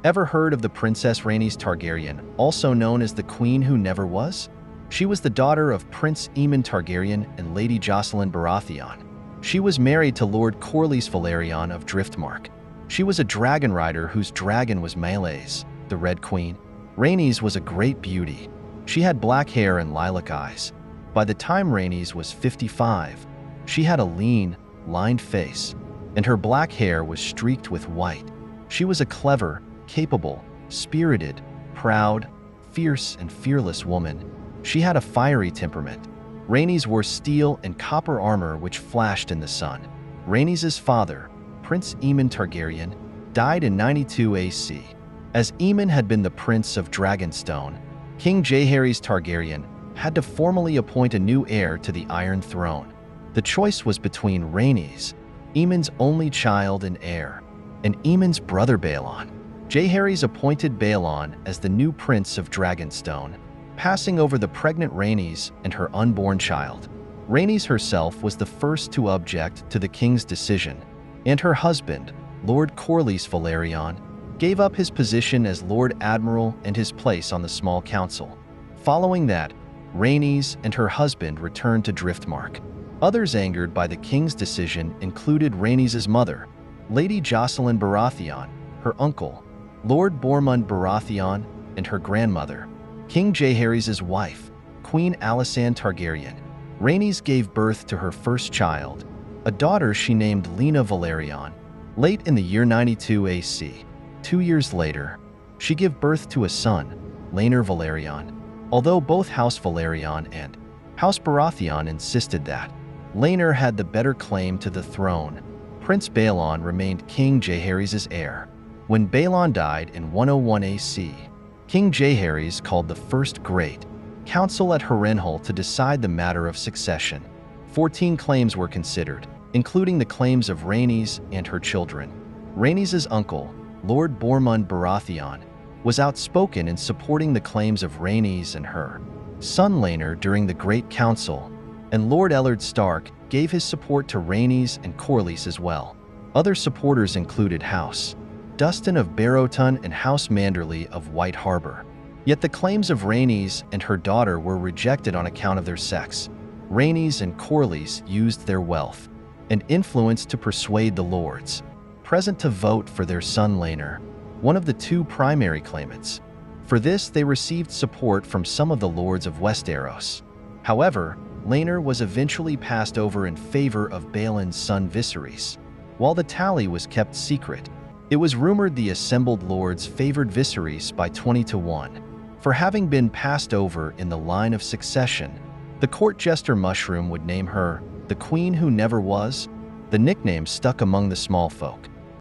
Ever heard of the Princess Rhaenys Targaryen, also known as the Queen Who Never Was? She was the daughter of Prince Aemon Targaryen and Lady Jocelyn Baratheon. She was married to Lord Corlys Velaryon of Driftmark. She was a dragon rider whose dragon was Meleys, the Red Queen. Rhaenys was a great beauty. She had black hair and lilac eyes. By the time Rhaenys was 55, she had a lean, lined face, and her black hair was streaked with white. She was a clever, capable, spirited, proud, fierce, and fearless woman. She had a fiery temperament. Rhaenys wore steel and copper armor which flashed in the sun. Rhaenys' father, Prince Aemon Targaryen, died in 92 AC. As Aemon had been the Prince of Dragonstone, King Jaehaerys Targaryen had to formally appoint a new heir to the Iron Throne. The choice was between Rhaenys, Aemon's only child and heir, and Aemon's brother Baelon. Jaehaerys appointed Baelon as the new Prince of Dragonstone, passing over the pregnant Rhaenys and her unborn child. Rhaenys herself was the first to object to the king's decision, and her husband, Lord Corlys Velaryon, gave up his position as Lord Admiral and his place on the small council. Following that, Rhaenys and her husband returned to Driftmark. Others angered by the king's decision included Rhaenys' mother, Lady Jocelyn Baratheon, her uncle, Lord Bormund Baratheon, and her grandmother, King Jaehaerys' wife, Queen Alysanne Targaryen. Rhaenys gave birth to her first child, a daughter she named Lena Velaryon, late in the year 92 AC. 2 years later, she gave birth to a son, Laenor Velaryon. Although both House Velaryon and House Baratheon insisted that Laenor had the better claim to the throne, Prince Baelon remained King Jaehaerys' heir. When Baelon died in 101 AC, King Jaehaerys called the First Great Council at Harrenhal to decide the matter of succession. 14 claims were considered, including the claims of Rhaenys and her children. Rhaenys' uncle, Lord Bormund Baratheon, was outspoken in supporting the claims of Rhaenys and her son Laenor during the Great Council, and Lord Ellard Stark gave his support to Rhaenys and Corlys as well. Other supporters included House Dustin of Barrowton and House Manderley of White Harbor. Yet the claims of Rhaenys and her daughter were rejected on account of their sex. Rhaenys and Corlys used their wealth and influence to persuade the lords present to vote for their son Laenor, one of the two primary claimants. For this, they received support from some of the lords of Westeros. However, Laenor was eventually passed over in favor of Baelon's son Viserys. While the tally was kept secret, it was rumored the assembled lords favored Viserys by 20-1. For having been passed over in the line of succession, the court jester Mushroom would name her the Queen Who Never Was. The nickname stuck among the small folk.